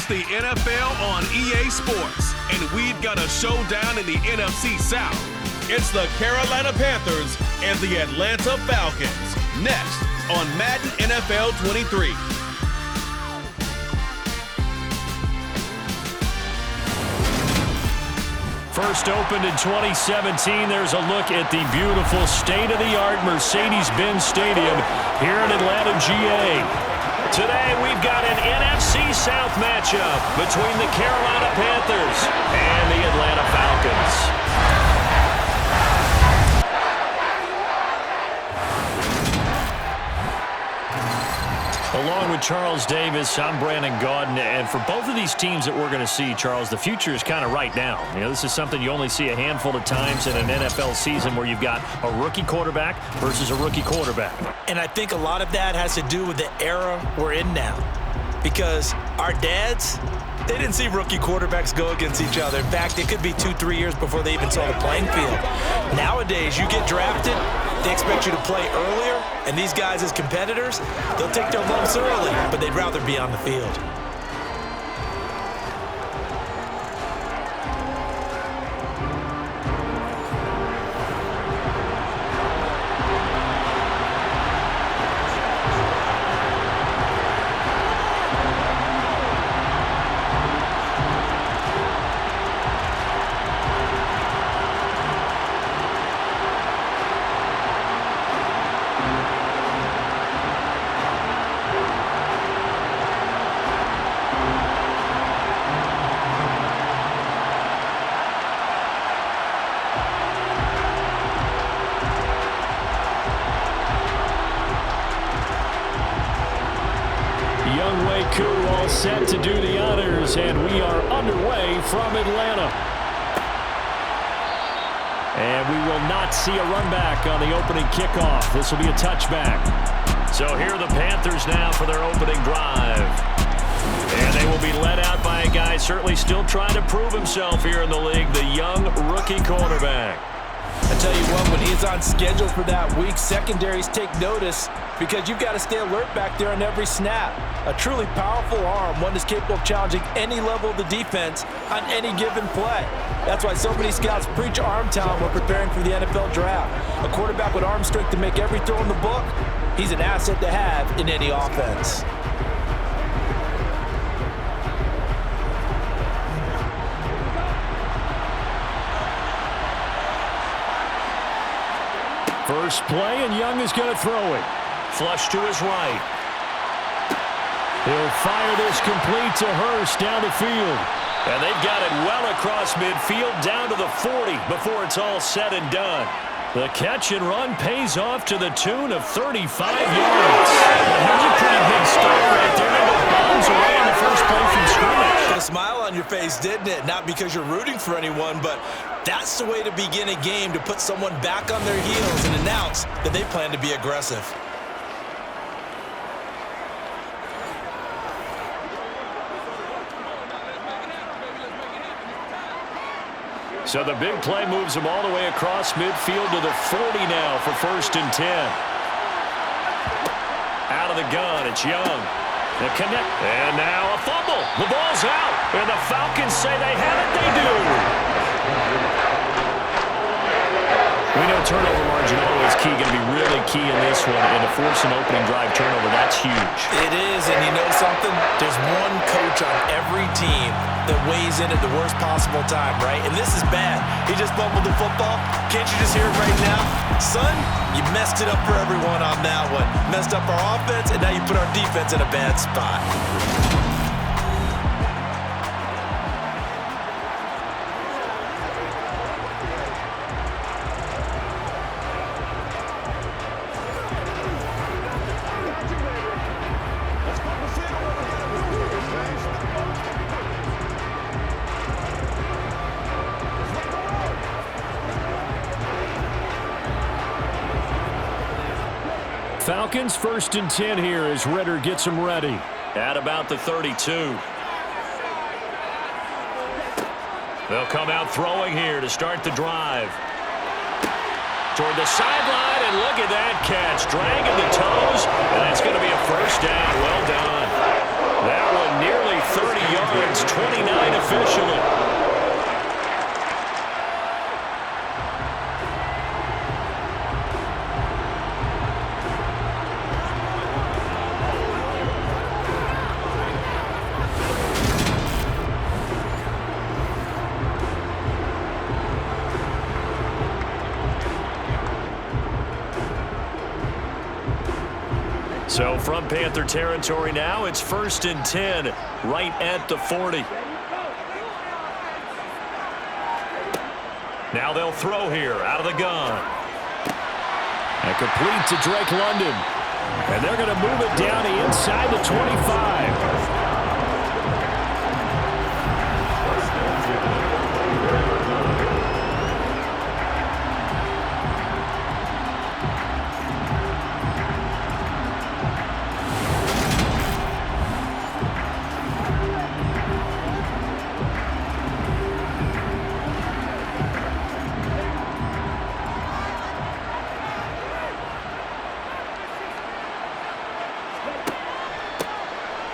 It's the NFL on EA Sports, and we've got a showdown in the NFC South. It's the Carolina Panthers and the Atlanta Falcons. Next on Madden NFL 23. First opened in 2017, there's a look at the beautiful state-of-the-art Mercedes-Benz Stadium here in Atlanta, GA. Today, we've got an NFC South matchup between the Carolina Panthers and the Atlanta Falcons. Along with Charles Davis, I'm Brandon Gaudin, and for both of these teams that we're going to see, Charles, the future is kind of right now. You know, this is something you only see a handful of times in an NFL season where you've got a rookie quarterback versus a rookie quarterback. And I think a lot of that has to do with the era we're in now, because our dads, they didn't see rookie quarterbacks go against each other. In fact, it could be 2-3 years before they even saw the playing field. Nowadays, you get drafted, they expect you to play earlier, and these guys as competitors, they'll take their lumps early, but they'd rather be on the field. All set to do the honors, and we are underway from Atlanta. And we will not see a run back on the opening kickoff. This will be a touchback. So here are the Panthers now for their opening drive. And they will be led out by a guy certainly still trying to prove himself here in the league, the young rookie quarterback. I tell you what, when he's on schedule for that week, secondaries take notice because you've got to stay alert back there on every snap. A truly powerful arm, one that's capable of challenging any level of the defense on any given play. That's why so many scouts preach arm talent when preparing for the NFL draft. A quarterback with arm strength to make every throw in the book, he's an asset to have in any offense. First play, and Young is going to throw it. Flush to his right. He'll fire this complete to Hurst down the field. And they've got it well across midfield down to the 40 before it's all said and done. The catch and run pays off to the tune of 35 yards. Well, here's a pretty big start right there. They go bombs away in the first play from scrimmage. Put a smile on your face, didn't it? Not because you're rooting for anyone, but that's the way to begin a game, to put someone back on their heels and announce that they plan to be aggressive. So the big play moves him all the way across midfield to the 40 now for 1st and 10. Out of the gun, it's Young. The connect, and now a fumble. The ball's out, and the Falcons say they have it. They do. We know turnover margin always key, going to be really key in this one, and to force an opening drive turnover, that's huge. It is, and you know something? There's one coach on every team that weighs in at the worst possible time, right? And this is bad. He just fumbled the football. Can't you just hear it right now? Son, you messed it up for everyone on that one. Messed up our offense, and now you put our defense in a bad spot. Falcons 1st and 10 here as Ritter gets them ready. At about the 32. They'll come out throwing here to start the drive. Toward the sideline, and look at that catch. Dragging the toes, and that's going to be a 1st down. Well done. That one nearly 30 yards yards, 29 officially. So from Panther territory now, it's 1st and 10, right at the 40. Now they'll throw here out of the gun. And complete to Drake London. And they're going to move it down to inside the 25.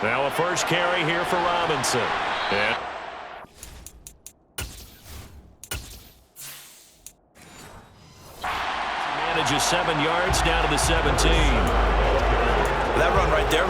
Now a first carry here for Robinson. Yeah. He manages 7 yards down to the 17. That run right there.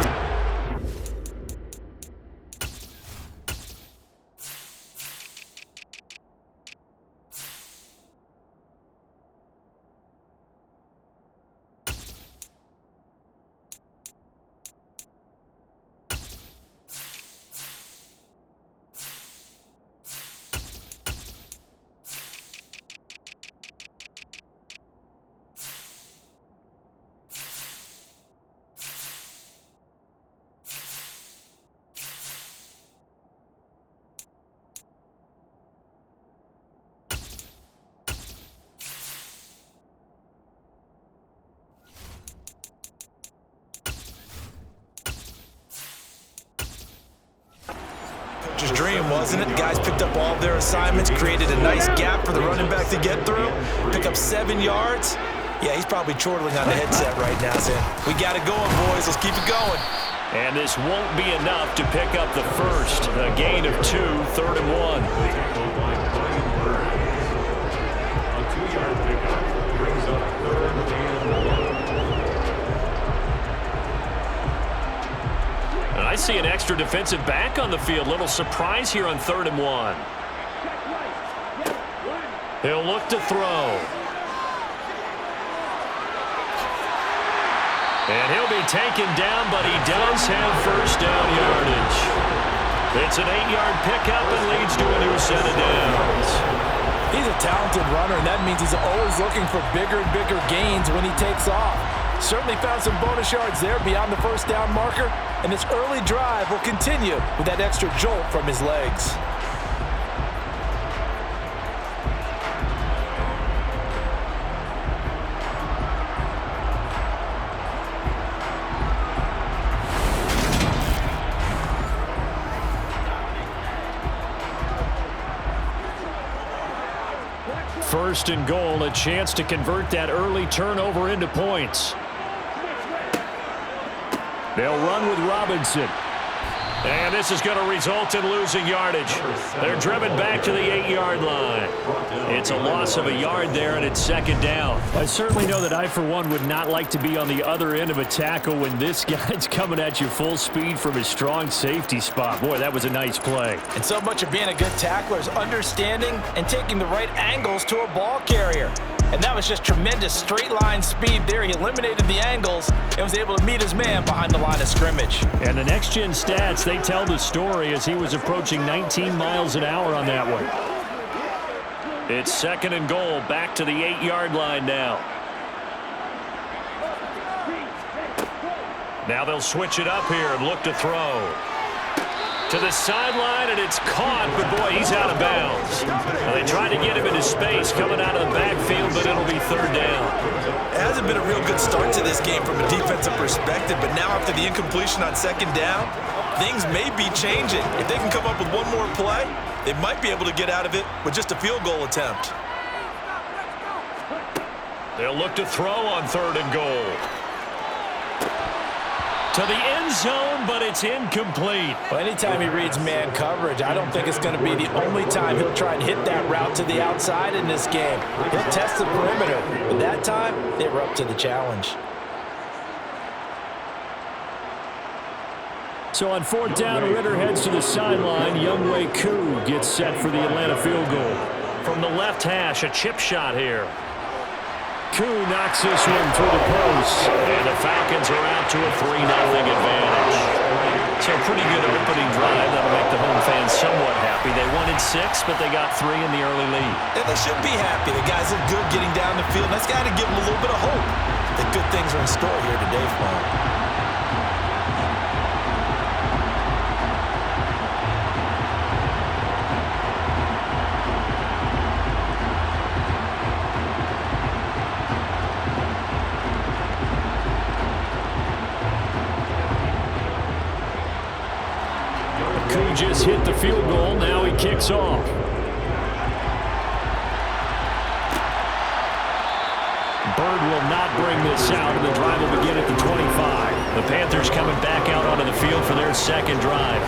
Dream, wasn't it? Guys picked up all of their assignments, created a nice gap for the running back to get through, pick up 7 yards. Yeah, he's probably chortling on the headset right now saying, we got it going, boys. Let's keep it going. And this won't be enough to pick up the first. A gain of 2, 3rd and 1. I see an extra defensive back on the field. Little surprise here on 3rd and 1. He'll look to throw. And he'll be taken down, but he does have first down yardage. It's an 8-yard pickup and leads to a new set of downs. He's a talented runner, and that means he's always looking for bigger and bigger gains when he takes off. Certainly found some bonus yards there beyond the first down marker, and this early drive will continue with that extra jolt from his legs. First and goal, a chance to convert that early turnover into points. They'll run with Robinson. And this is going to result in losing yardage. They're driven back to the 8-yard line. It's a loss of a yard there, and it's 2nd down. I certainly know that I, for one, would not like to be on the other end of a tackle when this guy's coming at you full speed from his strong safety spot. Boy, that was a nice play. And so much of being a good tackler is understanding and taking the right angles to a ball carrier. And that was just tremendous straight-line speed there. He eliminated the angles and was able to meet his man behind the line of scrimmage. And the next-gen stats, they tell the story as he was approaching 19 miles an hour on that one. It's 2nd and goal, back to the 8-yard line now. Now they'll switch it up here and look to throw. To the sideline, and it's caught, but boy, he's out of bounds. Well, they tried to get him into space coming out of the backfield, but it'll be 3rd down. It hasn't been a real good start to this game from a defensive perspective, but now after the incompletion on 2nd down, things may be changing. If they can come up with one more play, they might be able to get out of it with just a field goal attempt. They'll look to throw on 3rd and goal. To the end zone, but it's incomplete. Well, anytime he reads man coverage, I don't think it's going to be the only time he'll try and hit that route to the outside in this game. He'll test the perimeter, but that time, they were up to the challenge. So on fourth down, Ritter heads to the sideline. Younghoe Koo gets set for the Atlanta field goal. From the left hash, a chip shot here. Koo knocks this one through the post. And the Falcons are out to a 3-0 advantage. So pretty good opening drive. That'll make the home fans somewhat happy. They wanted 6, but they got 3 in the early lead. And they should be happy. The guys look good getting down the field. That's got to give them a little bit of hope that good things are in store here today for them. Just hit the field goal. Now he kicks off. Bird will not bring this out, and the drive will begin at the 25. The Panthers coming back out onto the field for their second drive.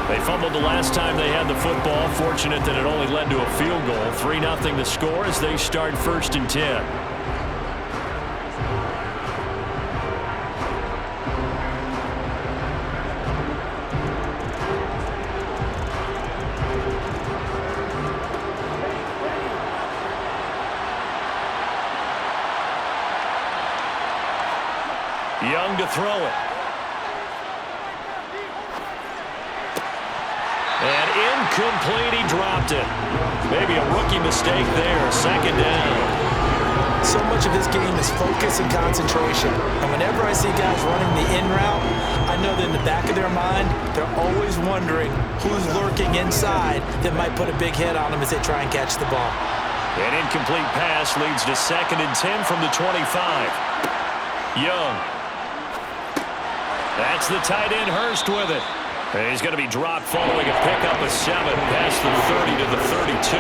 They fumbled the last time they had the football. Fortunate that it only led to a field goal. 3-0 the score as they start 1st and 10. Young to throw it. And incomplete, he dropped it. Maybe a rookie mistake there, 2nd down. So much of this game is focus and concentration. And whenever I see guys running the in route, I know that in the back of their mind, they're always wondering who's lurking inside that might put a big hit on them as they try and catch the ball. An incomplete pass leads to 2nd and 10 from the 25. Young. That's the tight end, Hurst, with it. And he's going to be dropped following a pickup of 7 past the 30 to the 32.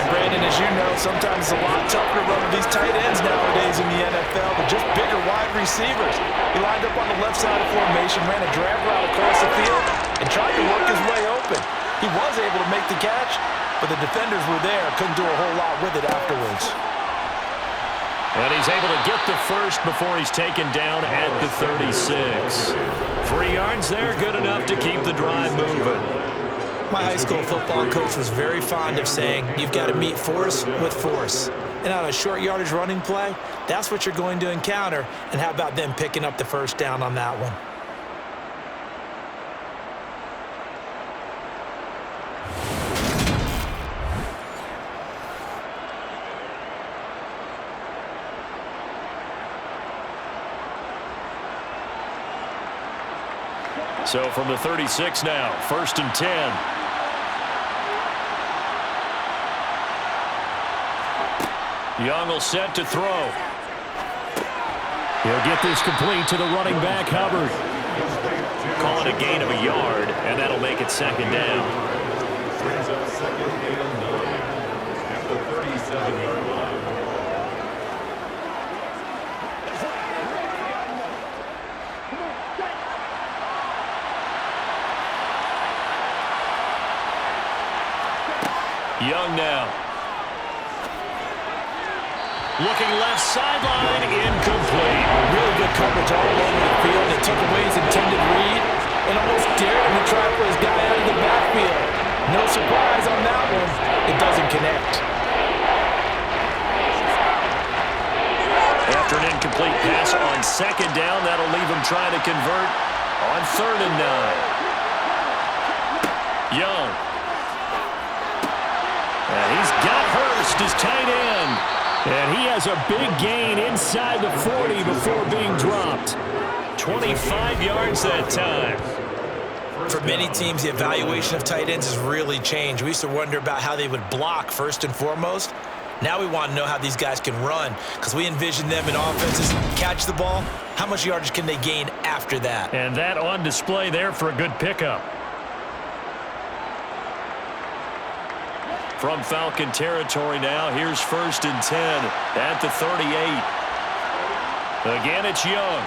Brandon, as you know, sometimes it's a lot tougher to run with these tight ends nowadays in the NFL, but just bigger wide receivers. He lined up on the left side of formation, ran a drag route across the field, and tried to work his way open. He was able to make the catch, but the defenders were there, couldn't do a whole lot with it afterwards. And he's able to get the first before he's taken down at the 36. 3 yards there, good enough to keep the drive moving. My high school football coach was very fond of saying, you've got to meet force with force. And on a short yardage running play, that's what you're going to encounter. And how about them picking up the 1st down on that one? So from the 36 now, 1st and 10. Young will set to throw. He'll get this complete to the running back, Hubbard. Call it a gain of a yard, and that'll make it 2nd down. Brings up 2nd and 9 at the 37-yard line. Young now. Looking left sideline, incomplete. Really good coverage all over the field. It took away his intended read and almost dared him to try for his guy out of the backfield. No surprise on that one. It doesn't connect. After an incomplete pass on 2nd down, that'll leave him trying to convert on 3rd and 9. Young. And he's got Hurst, his tight end. And he has a big gain inside the 40 before being dropped. 25 yards that time. For many teams, the evaluation of tight ends has really changed. We used to wonder about how they would block first and foremost. Now we want to know how these guys can run, because we envision them in offenses catch the ball. How much yardage can they gain after that? And that on display there for a good pickup. From Falcon territory now, here's 1st and 10 at the 38. Again, it's Young.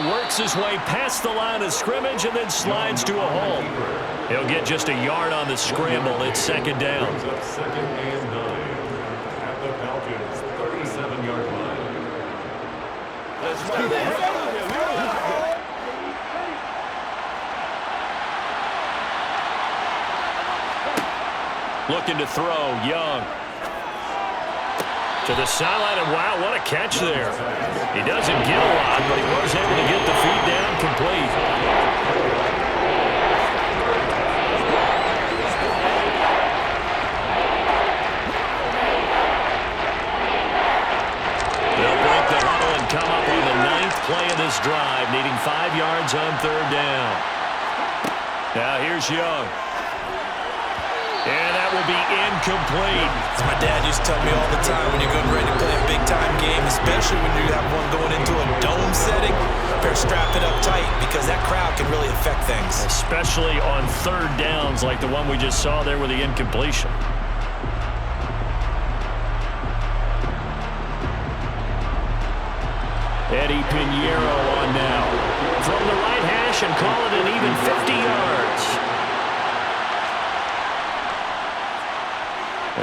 works his way past the line of scrimmage and then slides to a hole. He'll get just a yard on the scramble. It's second down. Second and 9 at the Falcons' 37-yard line. Looking to throw, Young. To the sideline, and wow, what a catch there. He doesn't get a lot, but he was able to get the feed down complete. They'll break the huddle and come up on the 9th play of this drive, needing 5 yards on third down. Now here's Young. And that will be incomplete. As my dad used to tell me all the time, when you're getting ready to play a big-time game, especially when you have one going into a dome setting, better strap it up tight because that crowd can really affect things. Especially on third downs like the one we just saw there with the incompletion. Eddie Pinheiro on now. From the right hash and call it an even 50 yards.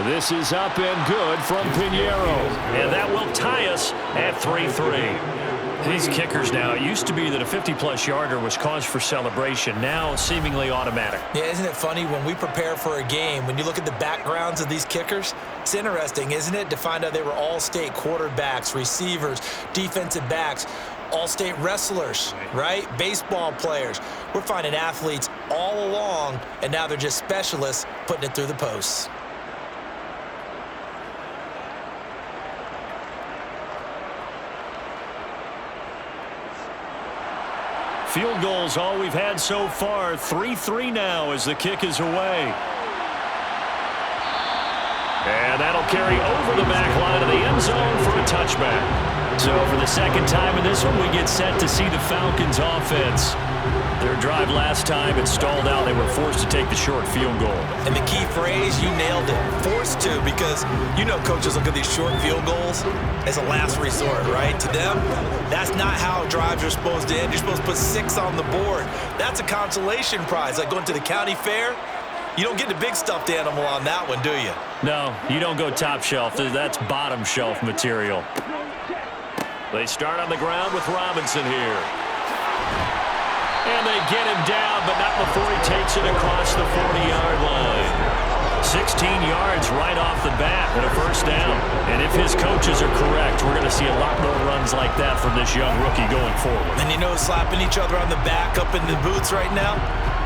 This is up and good from Pinheiro. And that will tie us at 3-3. These kickers now, it used to be that a 50-plus yarder was cause for celebration. Now seemingly automatic. Yeah, isn't it funny when we prepare for a game, when you look at the backgrounds of these kickers, it's interesting, isn't it, to find out they were all-state quarterbacks, receivers, defensive backs, all-state wrestlers, right? Baseball players. We're finding athletes all along, and now they're just specialists putting it through the posts. Field goals all we've had so far. 3-3 now as the kick is away. And that'll carry over the back line of the end zone for a touchback. So for the second time in this one, we get set to see the Falcons offense. Their drive last time, it stalled out. They were forced to take the short field goal. And the key phrase, you nailed it, forced to, because you know coaches look at these short field goals as a last resort, right? To them, that's not how drives are supposed to end. You're supposed to put 6 on the board. That's a consolation prize, like going to the county fair. You don't get the big stuffed animal on that one, do you? No, you don't go top shelf. That's bottom shelf material. They start on the ground with Robinson here. And they get him down, but not before he takes it across the 40-yard line. 16 yards right off the bat and a first down. And if his coaches are correct, we're going to see a lot more runs like that from this young rookie going forward. And you know, slapping each other on the back up in the booths right now?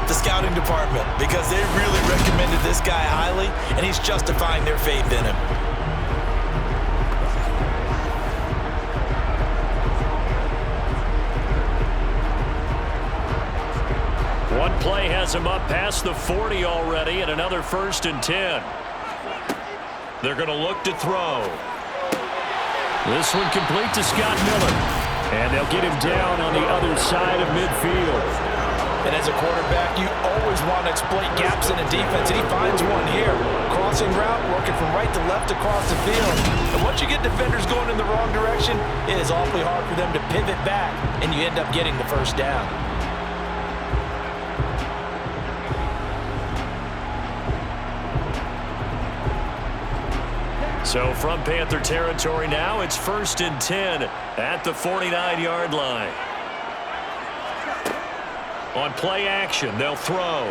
The scouting department, because they really recommended this guy highly, and he's justifying their faith in him. One play has him up past the 40 already, and another 1st and 10. They're going to look to throw. This one complete to Scott Miller. And they'll get him down on the other side of midfield. And as a quarterback, you always want to exploit gaps in a defense, and he finds one here. Crossing route, working from right to left across the field. And once you get defenders going in the wrong direction, it is awfully hard for them to pivot back, and you end up getting the first down. So from Panther territory now, it's 1st and 10 at the 49-yard line. On play action, they'll throw.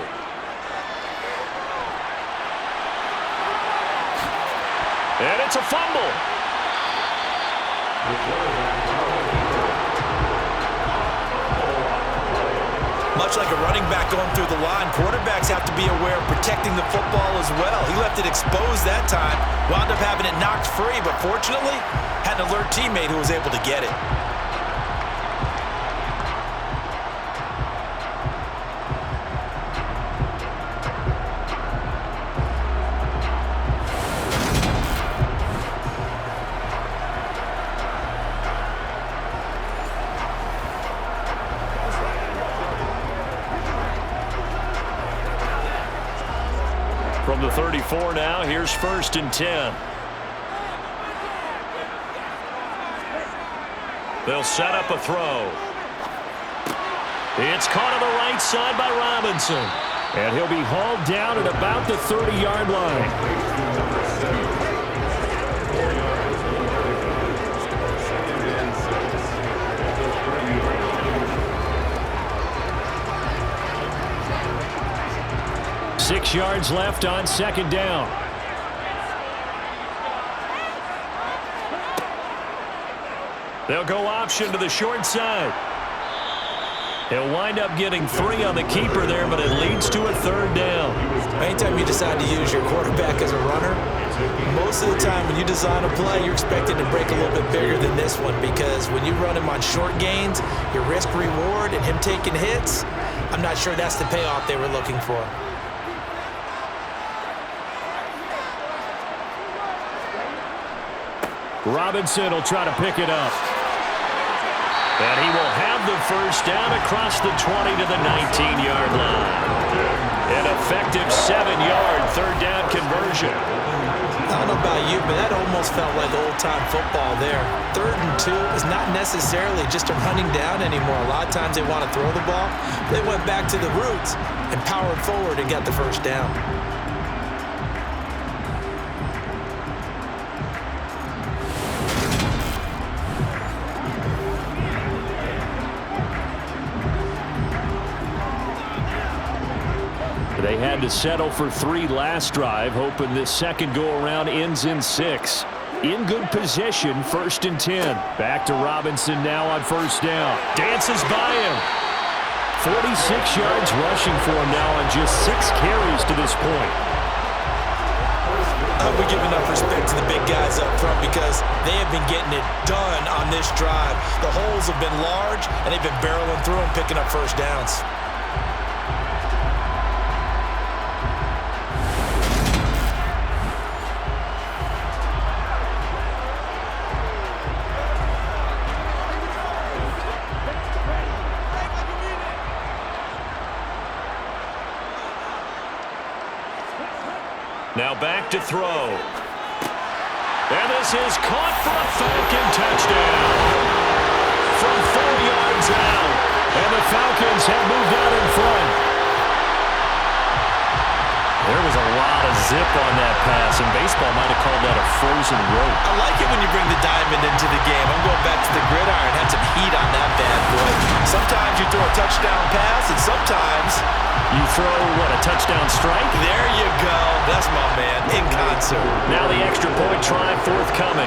And it's a fumble. Much like a running back going through the line, quarterbacks have to be aware of protecting the football as well. He left it exposed that time, wound up having it knocked free, but fortunately, had an alert teammate who was able to get it. From the 34 now, here's 1st and 10. They'll set up a throw. It's caught on the right side by Robinson. And he'll be hauled down at about the 30-yard line. Second and 6. 6 yards left on second down. They'll go option to the short side. He'll wind up getting 3 on the keeper there, but it leads to a third down. Anytime you decide to use your quarterback as a runner, most of the time when you design a play, you're expected to break a little bit bigger than this one, because when you run him on short gains, your risk-reward and him taking hits, I'm not sure that's the payoff they were looking for. Robinson will try to pick it up. And he will have the first down across the 20 to the 19-yard line. An effective 7-yard third down conversion. I don't know about you, but that almost felt like old-time football there. 3rd and 2 is not necessarily just a running down anymore. A lot of times they want to throw the ball. They went back to the roots and powered forward and got the first down. They had to settle for 3 last drive, hoping this second go-around ends in 6. In good position, 1st and 10. Back to Robinson now on first down. Dances by him. 46 yards rushing for him now on just 6 carries to this point. We give enough respect to the big guys up front because they have been getting it done on this drive. The holes have been large, and they've been barreling through them, picking up first downs. Now back to throw. And this is caught for a Falcon touchdown. From 4 yards out. And the Falcons have moved out in front. There was a lot of zip on that pass, and baseball might have called that a frozen rope. I like it when you bring the diamond into the game. I'm going back to the gridiron. Had some heat on that bad boy. Sometimes you throw a touchdown pass, and sometimes you throw, what, a touchdown strike? There you go. That's my man, in concert. Now the extra point try forthcoming.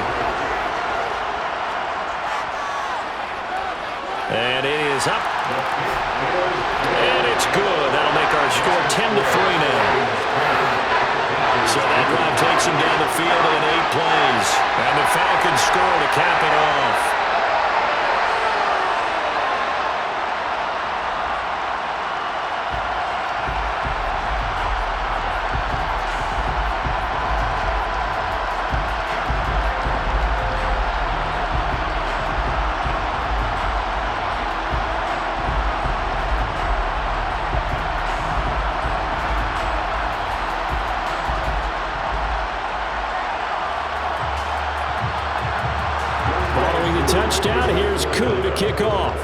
And it is up. And it's good. That'll make our score 10-3 now. So that drive takes him down the field in 8 plays. And the Falcons score to cap it off. Touchdown. Here's Koo to kick off.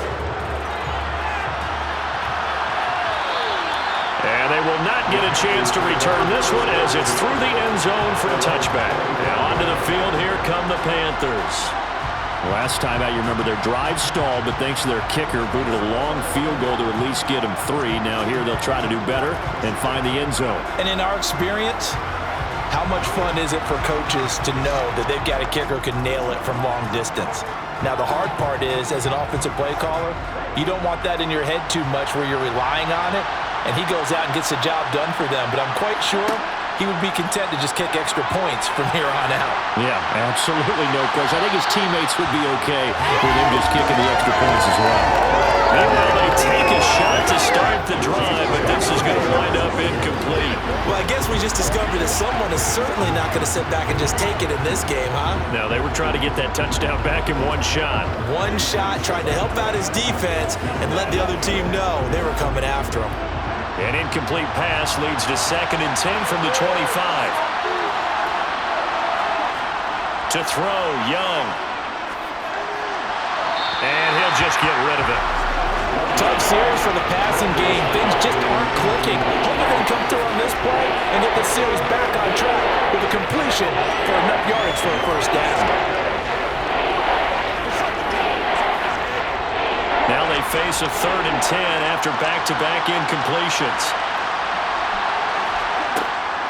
And they will not get a chance to return this one as it's through the end zone for a touchback. Now onto the field, here come the Panthers. Last time out, you remember their drive stalled, but thanks to their kicker, booted a long field goal to at least get them 3. Now here they'll try to do better and find the end zone. And in our experience, how much fun is it for coaches to know that they've got a kicker who can nail it from long distance? Now, the hard part is, as an offensive play caller, you don't want that in your head too much where you're relying on it, and he goes out and gets the job done for them. But I'm quite sure he would be content to just kick extra points from here on out. Yeah, absolutely no question. I think his teammates would be okay with him just kicking the extra points as well. Meanwhile, they take a shot to start the drive, but this is going to wind up incomplete. Well, I guess we just discovered that someone is certainly not going to sit back and just take it in this game, huh? No, they were trying to get that touchdown back in one shot. One shot, trying to help out his defense and let the other team know they were coming after him. An incomplete pass leads to 2nd and 10 from the 25. To throw, Young. And he'll just get rid of it. Tough series for the passing game. Things just aren't clicking. Hoping they can come through on this play and get this series back on track with a completion for enough yardage for a first down. Now they face a 3rd and 10 after back-to-back incompletions.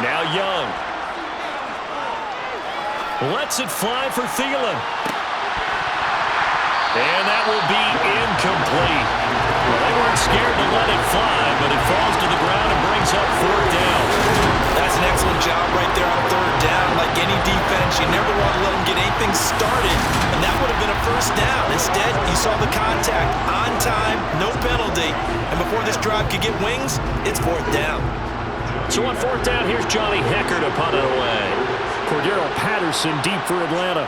Now Young. Lets it fly for Thielen. And that will be incomplete. Well, they weren't scared to let it fly, but it falls to the ground and brings up 4th down. That's an excellent job right there on 3rd down. Like any defense, you never want to let them get anything started, and that would have been a first down. Instead, you saw the contact on time, no penalty, and before this drive could get wings, it's 4th down. So on 4th down, here's Johnny Hecker to punt it away. Cordero Patterson deep for Atlanta.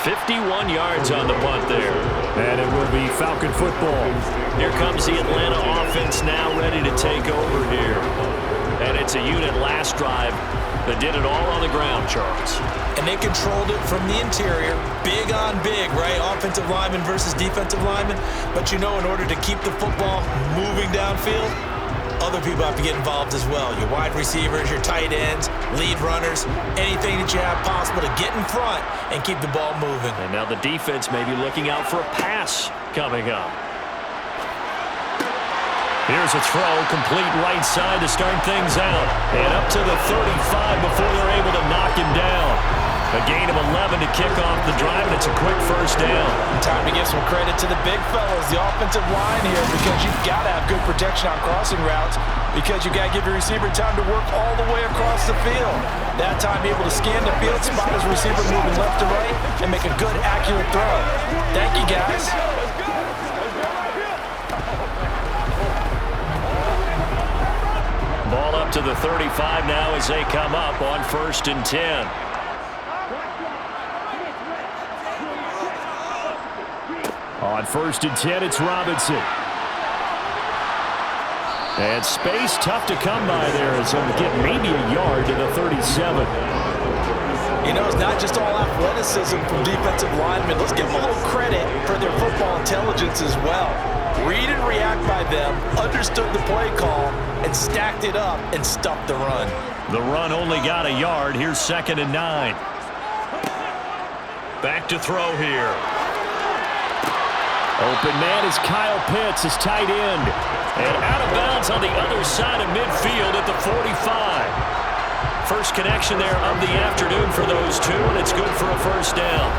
.51 yards on the punt there. And it will be Falcon football. Here comes the Atlanta offense now ready to take over here. And it's a unit last drive that did it all on the ground, Charles. And they controlled it from the interior. Big on big, right? Offensive lineman versus defensive lineman. But you know, in order to keep the football moving downfield, other people have to get involved as well. Your wide receivers, your tight ends, lead runners, anything that you have possible to get in front and keep the ball moving. And now the defense may be looking out for a pass coming up. Here's a throw, complete right side to start things out. And up to the 35 before they're able to knock him down. A gain of 11 to kick off the drive, and it's a quick first down. Time to give some credit to the big fellas, the offensive line here, because you've got to have good protection on crossing routes, because you've got to give your receiver time to work all the way across the field. That time, able to scan the field, spot his receiver moving left to right, and make a good, accurate throw. Thank you, guys. Ball up to the 35 now as they come up on 1st and 10. On 1st and 10, it's Robinson. And space tough to come by there as he'll get maybe a yard to the 37. You know, it's not just all athleticism from defensive linemen. Let's give them a little credit for their football intelligence as well. Read and react by them, understood the play call, and stacked it up and stuffed the run. The run only got a yard. Here's 2nd and 9. Back to throw here. Open man is Kyle Pitts, his tight end. And out of bounds on the other side of midfield at the 45. First connection there of the afternoon for those two, and it's good for a first down.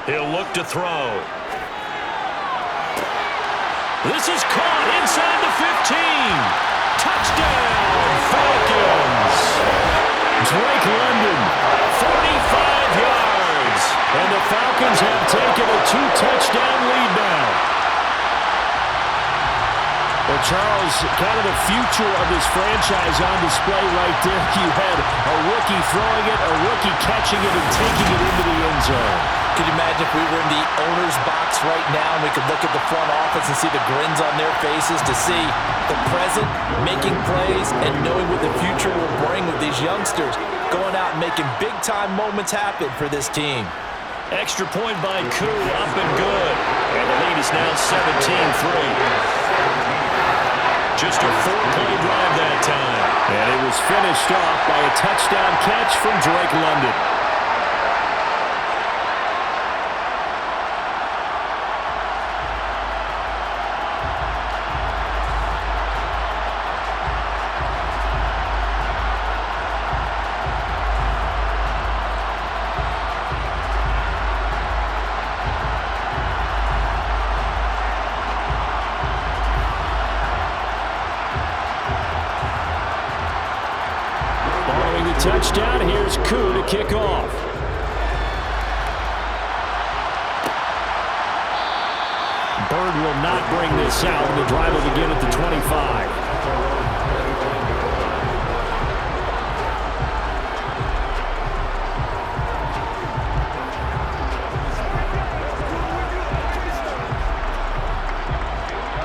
He'll look to throw. This is caught inside the 15. Touchdown, Falcons. Drake London, 45 yards. and the Falcons have taken a 2-touchdown lead now. Well, Charles, kind of the future of this franchise on display right there. You had a rookie throwing it, a rookie catching it, and taking it into the end zone. Could you imagine if we were in the owner's box right now and we could look at the front office and see the grins on their faces, to see the present making plays and knowing what the future will bring with these youngsters going out and making big-time moments happen for this team. Extra point by Koo, up and good. And the lead is now 17-3. Just a 4-play drive that time. And it was finished off by a touchdown catch from Drake London. Touchdown, here's Koo to kick off. Bird will not bring this out, and the drive will begin at the 25.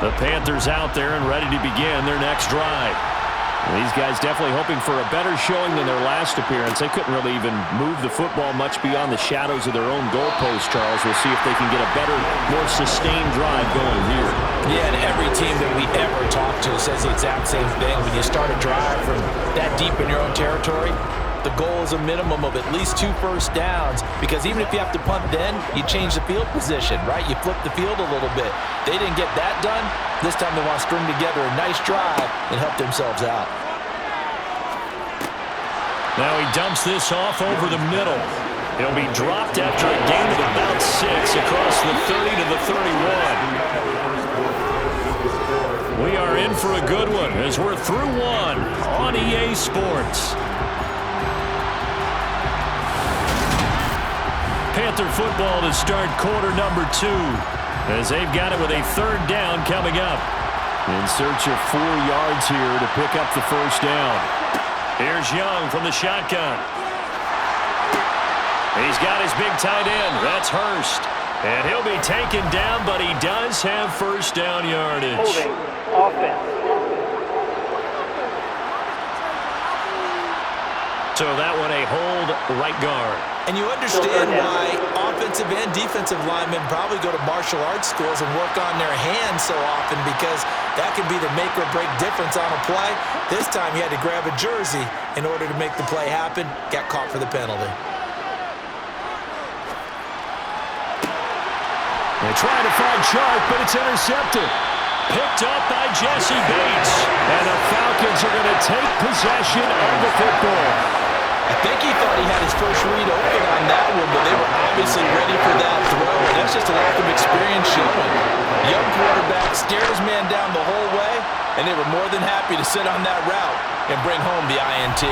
The Panthers out there and ready to begin their next drive. These guys definitely hoping for a better showing than their last appearance. They couldn't really even move the football much beyond the shadows of their own goalpost, Charles. We'll see if they can get a better, more sustained drive going here. Yeah, and every team that we ever talk to says the exact same thing. When you start a drive from that deep in your own territory, the goal is a minimum of at least 2 first downs, because even if you have to punt then, you change the field position, right? You flip the field a little bit. They didn't get that done. This time they want to string together a nice drive and help themselves out. Now he dumps this off over the middle. He'll be dropped after a gain of about 6 across the 30 to the 31. We are in for a good one as we're through one on EA Sports. Panther football to start quarter number 2 as they've got it with a 3rd down coming up. In search of 4 yards here to pick up the first down. Here's Young from the shotgun. He's got his big tight end. That's Hurst. And he'll be taken down, but he does have first down yardage. Holding offense. So that one a hold right guard. And you understand why offensive and defensive linemen probably go to martial arts schools and work on their hands so often, because that can be the make or break difference on a play. This time he had to grab a jersey in order to make the play happen. Got caught for the penalty. They try to find Sharp, but it's intercepted. Picked up by Jesse Bates. And the Falcons are going to take possession of the football. I think he thought he had his first read open on that one, but they were obviously ready for that throw. And that's just a lack of experience showing. Young quarterback stared his man down the whole way, and they were more than happy to sit on that route and bring home the INT.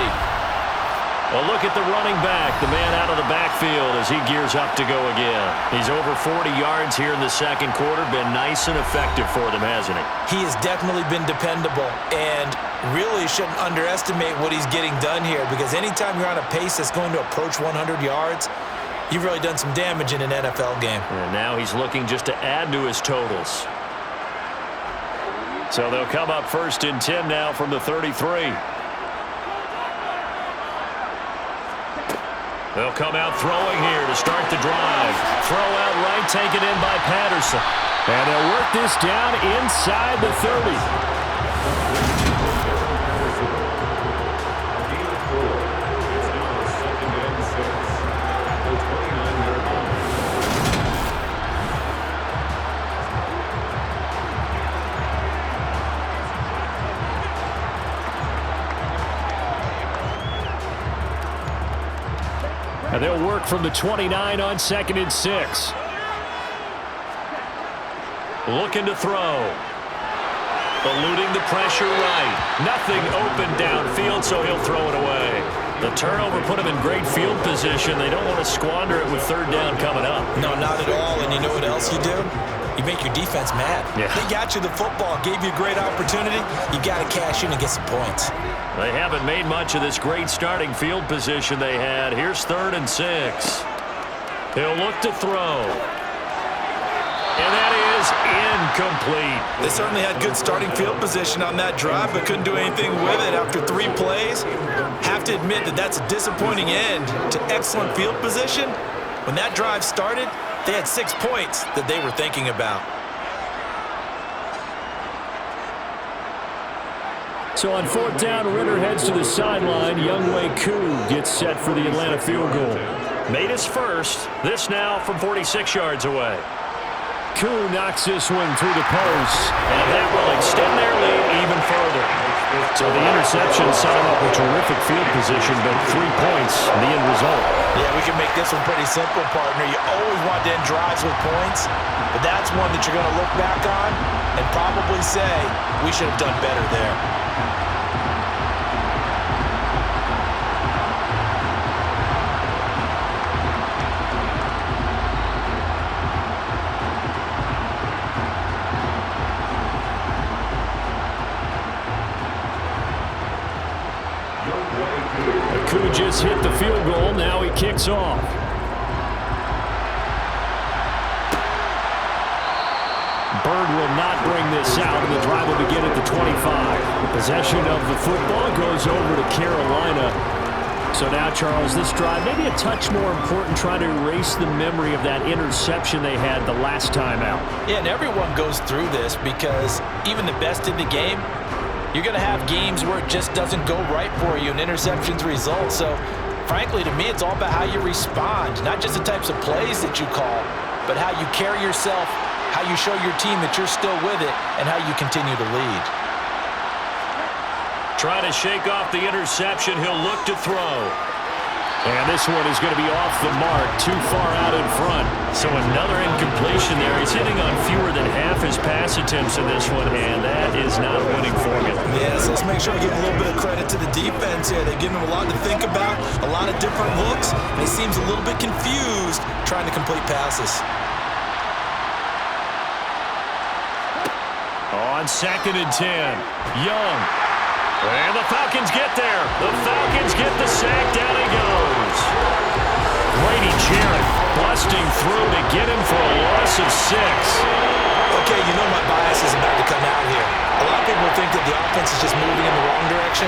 Well, look at the running back, the man out of the backfield as he gears up to go again. He's over 40 yards here in the second quarter. Been nice and effective for them, hasn't he? He has definitely been dependable, and really shouldn't underestimate what he's getting done here, because anytime you're on a pace that's going to approach 100 yards, you've really done some damage in an NFL game. And now he's looking just to add to his totals. So they'll come up 1st and 10 now from the 33. They'll come out throwing here to start the drive. Throw out right, taken in by Patterson. And they'll work this down inside the 30. And they'll work from the 29 on 2nd and 6. Looking to throw. Eluding the pressure right. Nothing open downfield, so he'll throw it away. The turnover put him in great field position. They don't want to squander it with 3rd down coming up. No, not at all. And you know what else you do? You make your defense mad. Yeah. They got you the football, gave you a great opportunity. You got to cash in and get some points. They haven't made much of this great starting field position they had. Here's 3rd and 6. He'll look to throw. And that is incomplete. They certainly had good starting field position on that drive, but couldn't do anything with it after 3 plays. Have to admit that that's a disappointing end to excellent field position. When that drive started, they had 6 points that they were thinking about. So on 4th down, Ritter heads to the sideline. Younghoe Koo gets set for the Atlanta field goal. Made his first. This now from 46 yards away. Koo knocks this one through the post. And that will extend their lead even further. So the interception set him up with terrific field position, but 3 points, the end result. Yeah, we can make this one pretty simple, partner. You always want to end drives with points, but that's one that you're going to look back on and probably say, we should have done better there. just hit the field goal. Now he kicks off. Bird will not bring this out, and the drive will begin at the 25. The possession of the football goes over to Carolina. So now, Charles, this drive maybe a touch more important, trying to erase the memory of that interception they had the last time out. Yeah, and everyone goes through this because even the best in the game, you're going to have games where it just doesn't go right for you and interceptions result. So, frankly, to me, it's all about how you respond, not just the types of plays that you call, but how you carry yourself, how you show your team that you're still with it, and how you continue to lead. Trying to shake off the interception. He'll look to throw. And this one is going to be off the mark, too far out in front. So another incompletion there. He's hitting on fewer than half his pass attempts in this one, and that is not a winning formula. Yeah, so let's make sure we give a little bit of credit to the defense here. They're giving him a lot to think about, a lot of different looks, and he seems a little bit confused trying to complete passes. On 2nd and 10, Young. And the Falcons get there. The Falcons get the sack. Down he goes. Grady Jarrett busting through to get him for a loss of 6. Okay, you know my bias is about to come out here. A lot of people think that the offense is just moving in the wrong direction.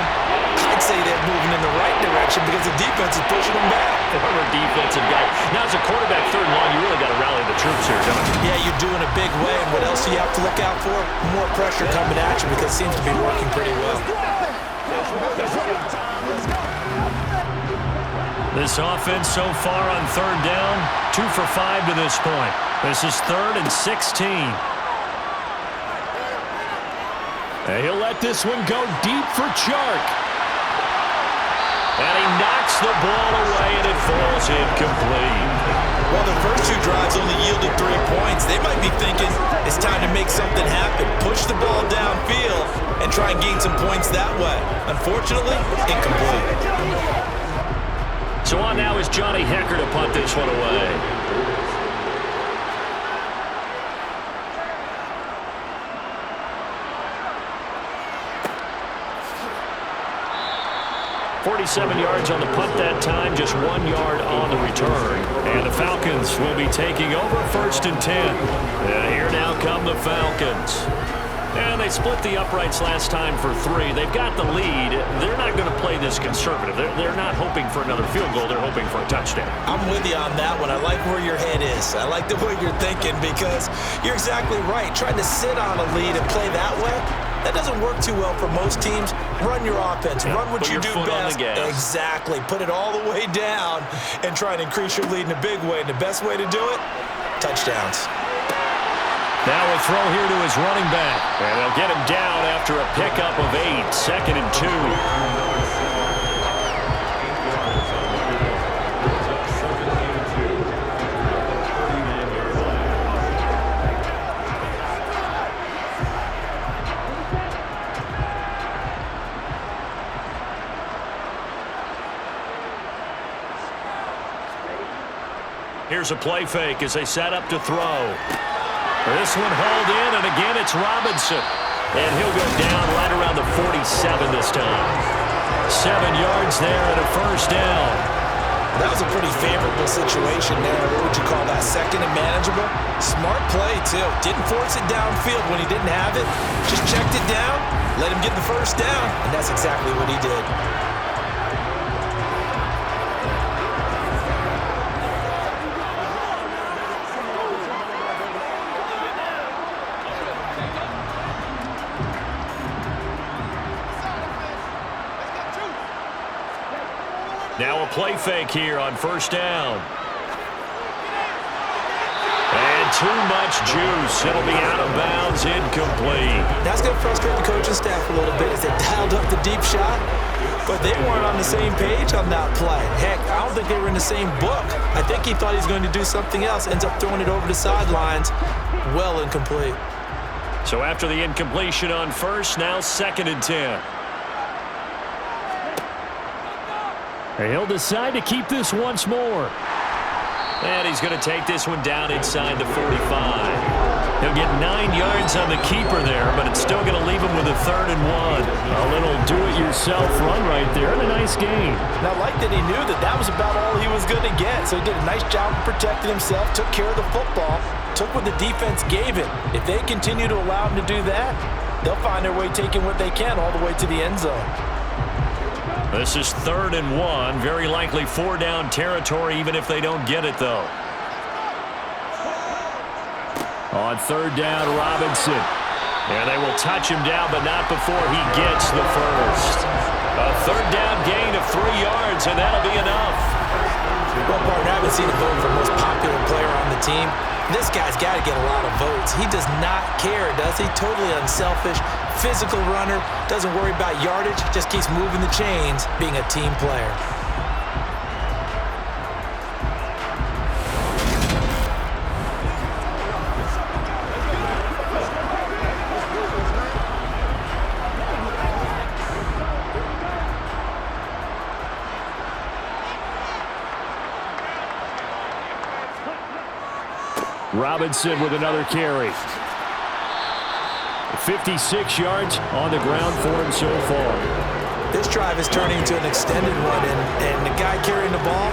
I'd say they're moving in the right direction because the defense is pushing them back. Former defensive guy. Now, as a quarterback, 3rd and long, you really got to rally the troops here, don't you? Yeah, you're doing a big way, and what else do you have to look out for? More pressure coming at you because it seems to be working pretty well. This offense so far on 3rd down, 2 for 5 to this point. This is 3rd and 16. And he'll let this one go deep for Chark. And he knocks the ball away, and it falls incomplete. Well, the first 2 drives only yielded 3 points. They might be thinking it's time to make something happen. Push the ball downfield and try and gain some points that way. Unfortunately, incomplete. So on now is Johnny Hecker to punt this one away. 47 yards on the punt that time, just 1 yard on the return. And the Falcons will be taking over 1st and 10. And here now come the Falcons. And they split the uprights last time for 3. They've got the lead. They're not going to play this conservative. They're not hoping for another field goal. They're hoping for a touchdown. I'm with you on that one. I like where your head is. I like the way you're thinking because you're exactly right. Trying to sit on a lead and play that way, that doesn't work too well for most teams. Run your offense. Run what you do best. Exactly. Put it all the way down and try and increase your lead in a big way. And the best way to do it, touchdowns. Now a throw here to his running back. And they'll get him down after a pickup of 8. 2nd and 2. Here's a play fake as they set up to throw. This one hauled in, and again it's Robinson. And he'll go down right around the 47 this time. 7 yards there and a 1st down. That was a pretty favorable situation there. What would you call that? 2nd and manageable? Smart play, too. Didn't force it downfield when he didn't have it. Just checked it down, let him get the 1st down, and that's exactly what he did. Now a play fake here on 1st down. And too much juice. It'll be out of bounds, incomplete. That's going to frustrate the coaching staff a little bit as they dialed up the deep shot, but they weren't on the same page on that play. Heck, I don't think they were in the same book. I think he thought he was going to do something else, ends up throwing it over the sidelines. Well incomplete. So after the incompletion on 1st, now 2nd and 10. And he'll decide to keep this once more. And he's going to take this one down inside the 45. He'll get 9 yards on the keeper there, but it's still going to leave him with a to 3rd and 1. A little do-it-yourself run right there and a nice gain. And I like that he knew that that was about all he was going to get. So he did a nice job of protecting himself, took care of the football, took what the defense gave him. If they continue to allow him to do that, they'll find their way taking what they can all the way to the end zone. This is 3rd and 1. Very likely 4-down territory, even if they don't get it, though. On 3rd down, Robinson. And they will touch him down, but not before he gets the first. A 3rd down gain of 3 yards, and that'll be enough. Well, partner, I haven't seen a vote for most popular player on the team. This guy's got to get a lot of votes. He does not care, does he? Totally unselfish, physical runner, doesn't worry about yardage, just keeps moving the chains, being a team player. Robinson with another carry. 56 yards on the ground for him so far. This drive is turning into an extended run, and the guy carrying the ball,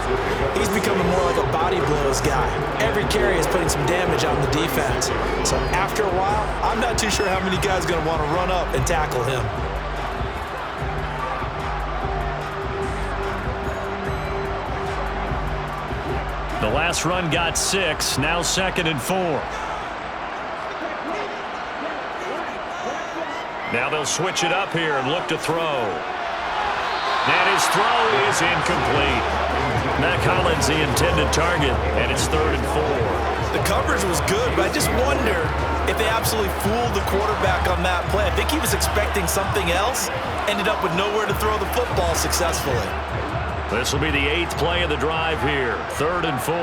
he's becoming more like a body blows guy. Every carry is putting some damage on the defense. So after a while, I'm not too sure how many guys are going to want to run up and tackle him. The last run got 6, now 2nd and 4. Now they'll switch it up here and look to throw. And his throw is incomplete. Matt Collins, the intended target, and it's 3rd and 4. The coverage was good, but I just wonder if they absolutely fooled the quarterback on that play. I think he was expecting something else, ended up with nowhere to throw the football successfully. This will be the 8th play of the drive here. 3rd and 4.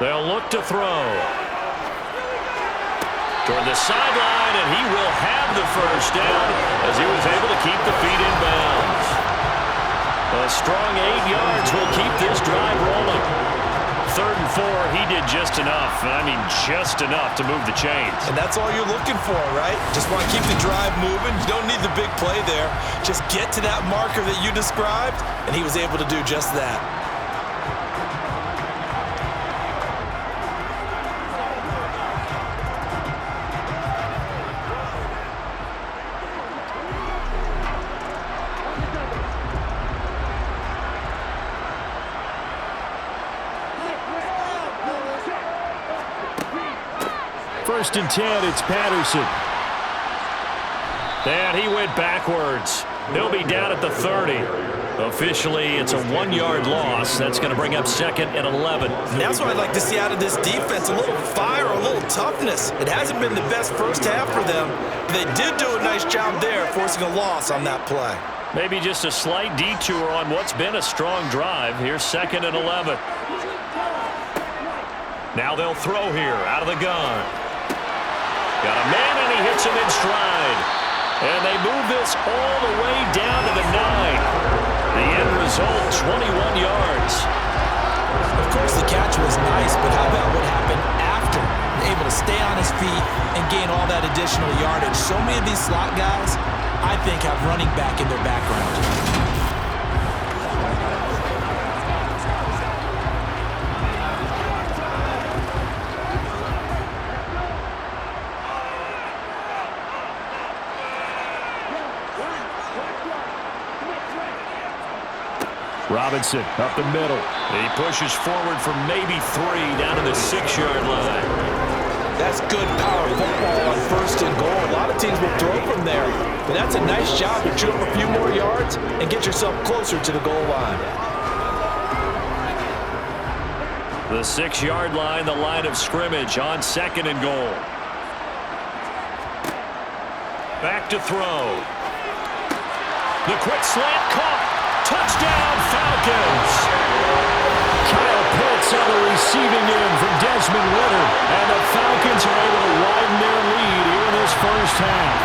They'll look to throw. Toward the sideline, and he will have the first down as he was able to keep the feet in bounds. A strong 8 yards will keep this drive rolling. 3rd and 4, he did just enough. I mean, just enough to move the chains. And that's all you're looking for, right? Just want to keep the drive moving. You don't need the big play there. Just get to that marker that you described, and he was able to do just that. First and 10, it's Patterson. And he went backwards. They'll be down at the 30. Officially, it's a 1-yard loss. That's going to bring up 2nd and 11. That's what I'd like to see out of this defense. A little fire, a little toughness. It hasn't been the best first half for them, but they did do a nice job there, forcing a loss on that play. Maybe just a slight detour on what's been a strong drive. Here's 2nd and 11. Now they'll throw here out of the gun. Got a man, and he hits him in stride. And they move this all the way down to the 9. The end result, 21 yards. Of course, the catch was nice, but how about what happened after? Able to stay on his feet and gain all that additional yardage. So many of these slot guys, I think, have running back in their background. Robinson up the middle. He pushes forward for maybe 3 down to the 6-yard line. That's good power football on 1st and goal. A lot of teams will throw from there, but that's a nice job to chew up a few more yards and get yourself closer to the goal line. The 6-yard line, the line of scrimmage on 2nd and goal. Back to throw. The quick slant caught. Touchdown, Falcons! Kyle Pitts on the receiving end from Desmond Ritter. And the Falcons are able to widen their lead here in this first half.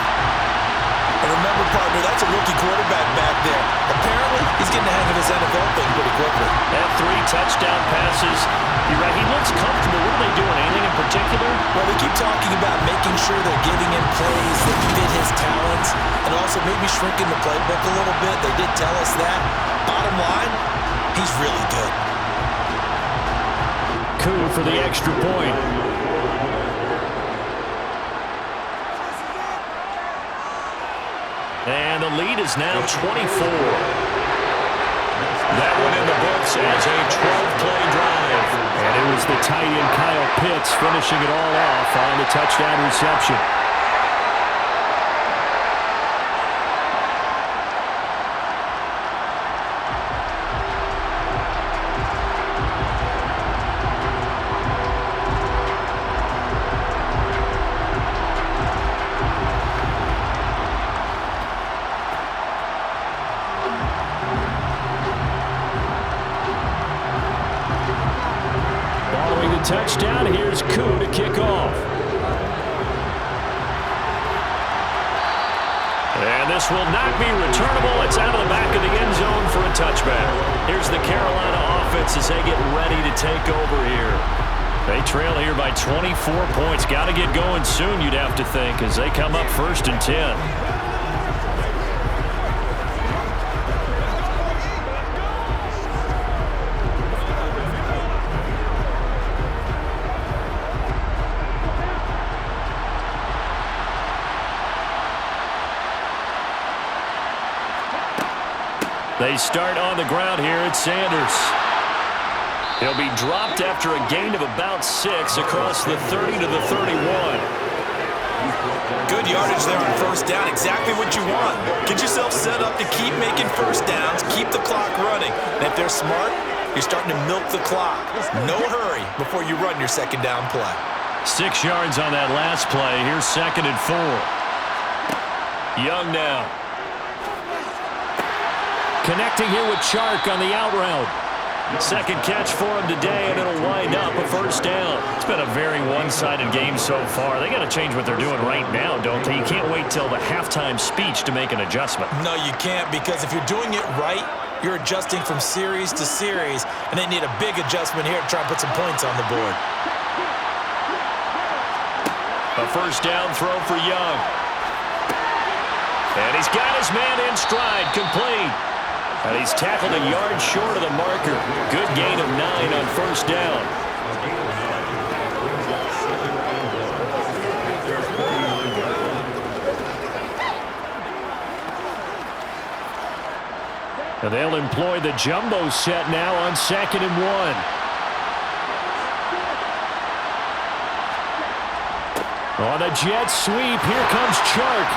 And remember, partner, that's a rookie quarterback back there. Apparently, he's getting the hang of this NFL thing pretty quickly. And 3 touchdown passes. You're right, he looks comfortable. What are they doing? Anything in particular? Well, they keep talking about making sure they're giving him plays that fit his talents and also maybe shrinking the playbook a little bit. They did tell us that. Bottom line, he's really good. Coup for the extra point. And the lead is now 24. That one in the books as a 12-play drive. And it was the tight end Kyle Pitts finishing it all off on the touchdown reception. Touchdown. Here's Koo to kick off. And this will not be returnable. It's out of the back of the end zone for a touchback. Here's the Carolina offense as they get ready to take over here. They trail here by 24 points. Got to get going soon, you'd have to think, as they come up 1st and 10. They start on the ground here at Sanders. He'll be dropped after a gain of about 6 across the 30 to the 31. Good yardage there on 1st down. Exactly what you want. Get yourself set up to keep making 1st downs, keep the clock running. And if they're smart, you're starting to milk the clock. No hurry before you run your 2nd down play. 6 yards on that last play. Here's 2nd and 4. Young now. Connecting here with Chark on the out route. 2nd catch for him today, and it'll wind up a 1st down. It's been a very one-sided game so far. They got to change what they're doing right now, don't they? You can't wait till the halftime speech to make an adjustment. No, you can't, because if you're doing it right, you're adjusting from series to series, and they need a big adjustment here to try and put some points on the board. A 1st down throw for Young. And he's got his man in stride, complete. And he's tackled a yard short of the marker. Good gain of 9 on 1st down. And they'll employ the jumbo set now on 2nd and 1. On a jet sweep, here comes Chark.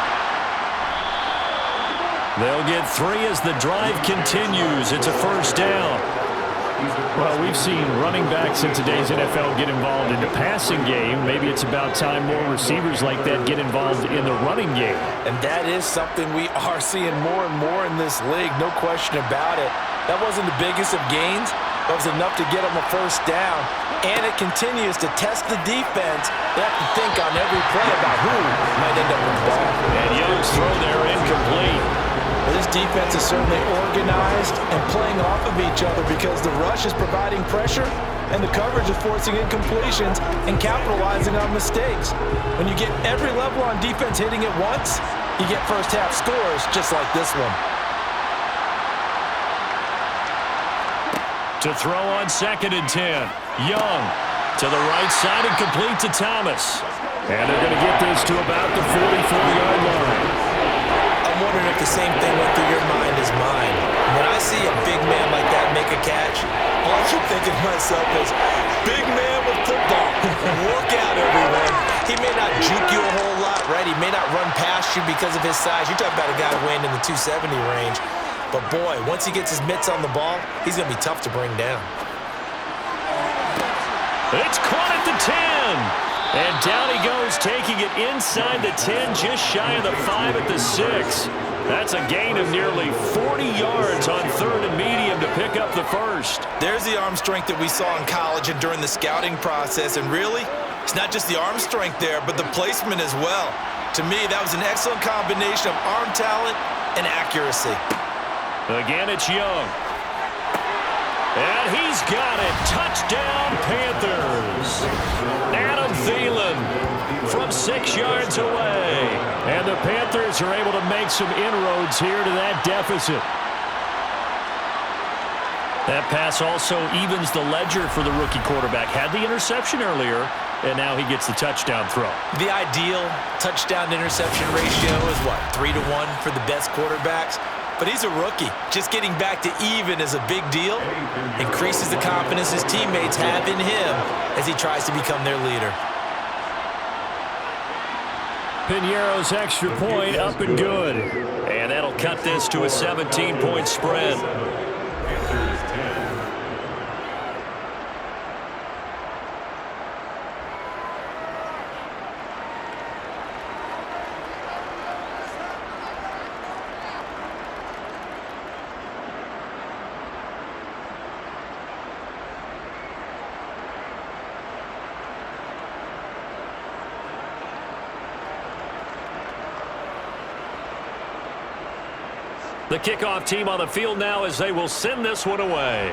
They'll get 3 as the drive continues. It's a 1st down. Well, we've seen running backs in today's NFL get involved in the passing game. Maybe it's about time more receivers like that get involved in the running game. And that is something we are seeing more and more in this league, no question about it. That wasn't the biggest of gains. That was enough to get them a 1st down. And it continues to test the defense. They have to think on every play about who might end up with the ball. And Young's throw there incomplete. Well, this defense is certainly organized and playing off of each other because the rush is providing pressure and the coverage is forcing incompletions and capitalizing on mistakes. When you get every level on defense hitting at once, you get 1st half scores just like this one. To throw on 2nd and 10. Young to the right side and complete to Thomas. And they're going to get this to about the 44-yard line. I'm wondering if the same thing went through your mind as mine. When I see a big man like that make a catch, all I keep thinking to myself is, big man with football. Work out, everyone. He may not juke you a whole lot, right? He may not run past you because of his size. You're talking about a guy weighing in the 270 range. But, boy, once he gets his mitts on the ball, he's going to be tough to bring down. It's caught at the 10. And down he goes, taking it inside the 10, just shy of the 5 at the 6. That's a gain of nearly 40 yards on 3rd and medium to pick up the 1st. There's the arm strength that we saw in college and during the scouting process. And really, it's not just the arm strength there, but the placement as well. To me, that was an excellent combination of arm talent and accuracy. Again, it's Young. And he's got it. Touchdown, Panthers. Adam Thielen 6 yards away. And the Panthers are able to make some inroads here to that deficit. That pass also evens the ledger for the rookie quarterback. Had the interception earlier, and now he gets the touchdown throw. The ideal touchdown-to-interception ratio is, what, 3-1 for the best quarterbacks? But he's a rookie. Just getting back to even is a big deal. Increases the confidence his teammates have in him as he tries to become their leader. Piñeiro's extra point up and good. And that'll cut this to a 17-point spread. Panthers 10. The kickoff team on the field now as they will send this one away.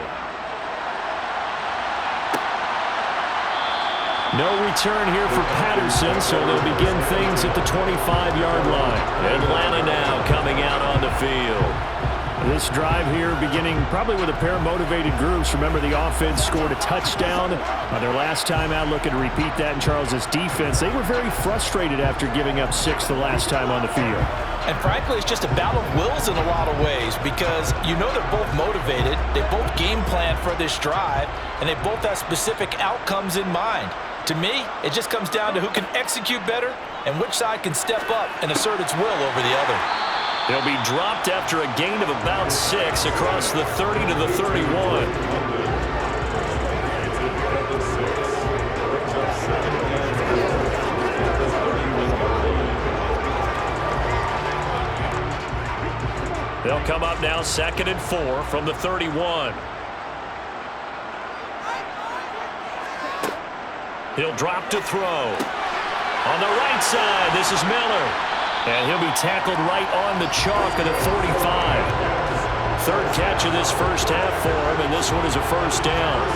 No return here for Patterson, so they'll begin things at the 25-yard line. Atlanta now coming out on the field. This drive here beginning probably with a pair of motivated groups. Remember, the offense scored a touchdown on their last time out. Looking to repeat that in Charles's defense. They were very frustrated after giving up 6 the last time on the field. And frankly, it's just a battle of wills in a lot of ways because you know they're both motivated, they both game plan for this drive, and they both have specific outcomes in mind. To me, it just comes down to who can execute better and which side can step up and assert its will over the other. They'll be dropped after a gain of about 6 across the 30 to the 31. They'll come up now 2nd and 4 from the 31. He'll drop to throw. On the right side, this is Miller. And he'll be tackled right on the chalk at the 45. Third catch of this first half for him, and this one is a first down.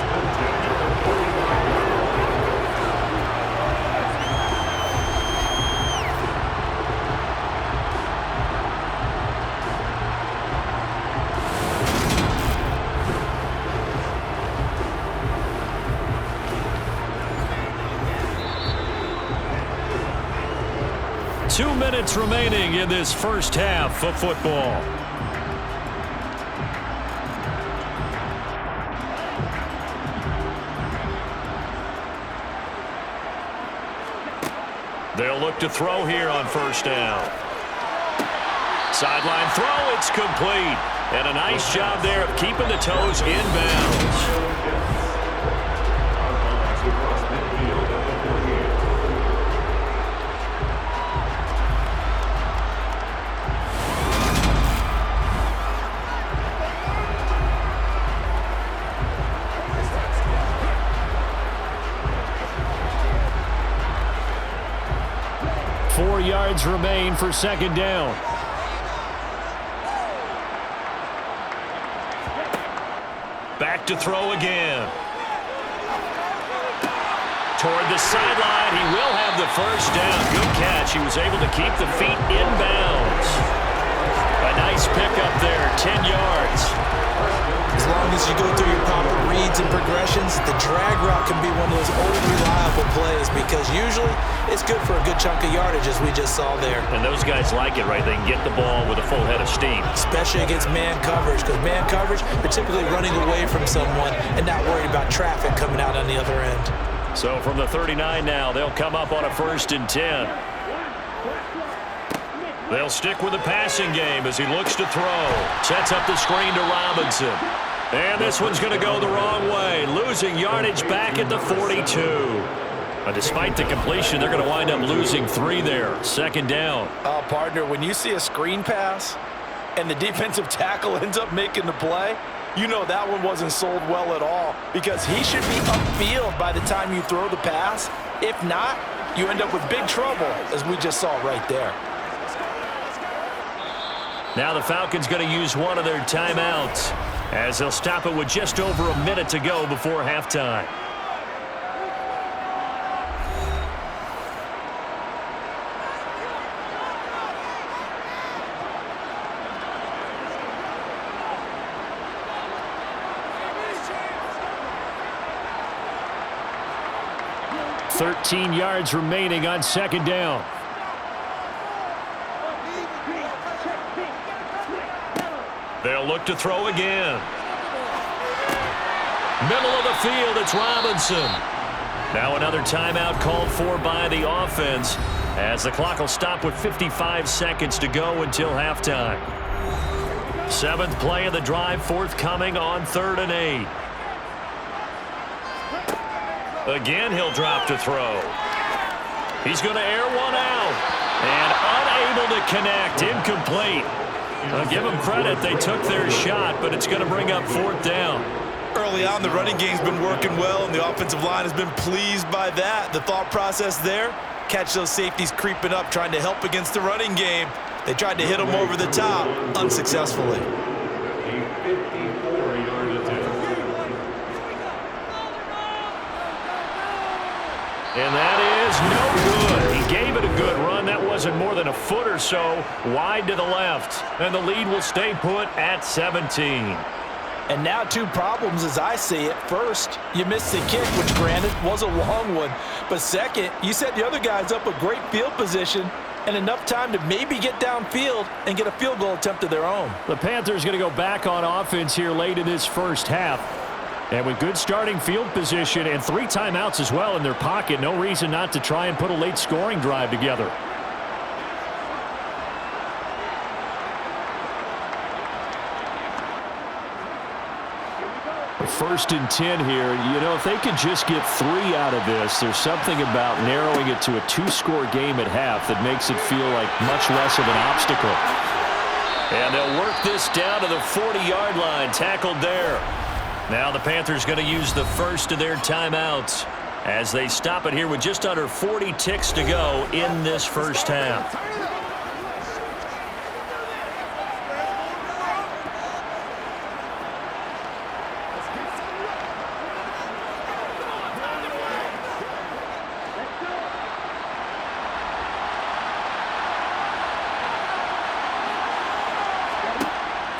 2 minutes remaining in this first half of football. They'll look to throw here on first down. Sideline throw, it's complete. And a nice job there of keeping the toes in bounds. Yards remain for second down. Back to throw again. Toward the sideline, he will have the first down. Good catch. He was able to keep the feet in bounds. A nice pickup there, 10 yards. As long as you go through your proper reads and progressions, the drag route can be one of those old reliable plays because usually it's good for a good chunk of yardage, as we just saw there. And those guys like it, right? They can get the ball with a full head of steam. Especially against man coverage, because man coverage, they're typically running away from someone and not worried about traffic coming out on the other end. So from the 39 now, they'll come up on a 1st and 10. They'll stick with the passing game as he looks to throw. Sets up the screen to Robinson. And this one's going to go the wrong way. Losing yardage back at the 42. Despite the completion, they're going to wind up losing 3 there. Second down. Partner, when you see a screen pass and the defensive tackle ends up making the play, you know that one wasn't sold well at all because he should be upfield by the time you throw the pass. If not, you end up with big trouble, as we just saw right there. Now the Falcons going to use one of their timeouts as they'll stop it with just over a minute to go before halftime. 13 yards remaining on second down. They'll look to throw again. Middle of the field, it's Robinson. Now another timeout called for by the offense as the clock will stop with 55 seconds to go until halftime. 7th play of the drive forthcoming on 3rd and 8. Again, he'll drop to throw. He's going to air one out. And unable to connect. Incomplete. I'll give them credit. They took their shot, but it's going to bring up 4th down. Early on, the running game's been working well, and the offensive line has been pleased by that. The thought process there, catch those safeties creeping up, trying to help against the running game. They tried to hit them over the top, unsuccessfully. A 54-yard attempt. And that is no good. He gave it a good run. That wasn't more than a foot or so wide to the left. And the lead will stay put at 17. And now 2 problems as I see it. First, you missed the kick, which granted was a long one. But second, you set the other guys up with great field position and enough time to maybe get downfield and get a field goal attempt of their own. The Panthers going to go back on offense here late in this first half. And with good starting field position and 3 timeouts as well in their pocket, no reason not to try and put a late scoring drive together. First and 10 here. You know, if they could just get 3 out of this, there's something about narrowing it to a 2-score game at half that makes it feel like much less of an obstacle. And they'll work this down to the 40-yard line. Tackled there. Now the Panthers going to use the first of their timeouts as they stop it here with just under 40 ticks to go in this first half.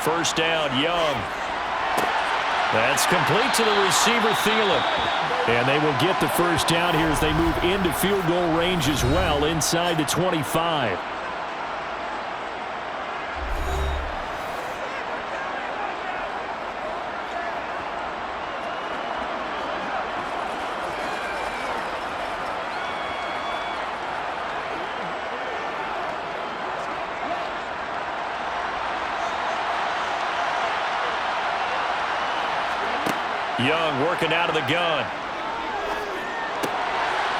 First down, Young. That's complete to the receiver, Thielen. And they will get the first down here as they move into field goal range as well, inside the 25. Young working out of the gun.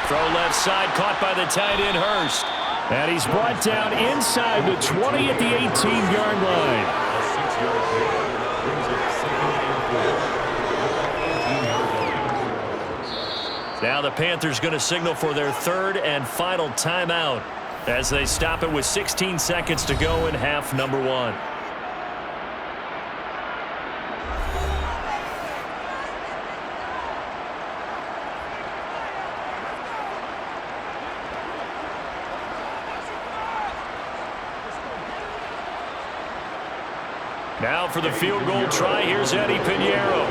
Throw left side, caught by the tight end, Hurst. And he's brought down inside the 20 at the 18-yard line. A 6-yard pickup brings up 2nd and 4. 18-yard line. Now the Panthers going to signal for their 3rd and final timeout as they stop it with 16 seconds to go in half number 1. Now for the field goal try, here's Eddie Pinheiro.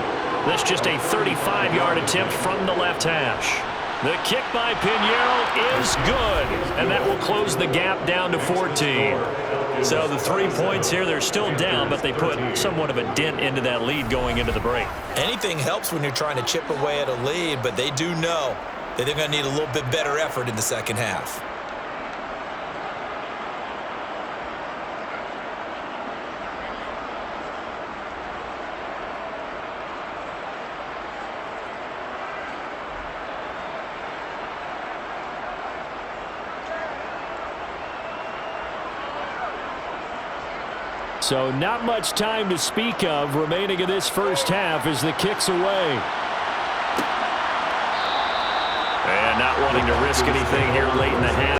That's just a 35-yard attempt from the left hash. The kick by Pinheiro is good, and that will close the gap down to 14. So the 3 points here, they're still down, but they put somewhat of a dent into that lead going into the break. Anything helps when you're trying to chip away at a lead, but they do know that they're going to need a little bit better effort in the second half. So not much time to speak of remaining in this first half as the kick's away. And not wanting to risk anything here late in the half.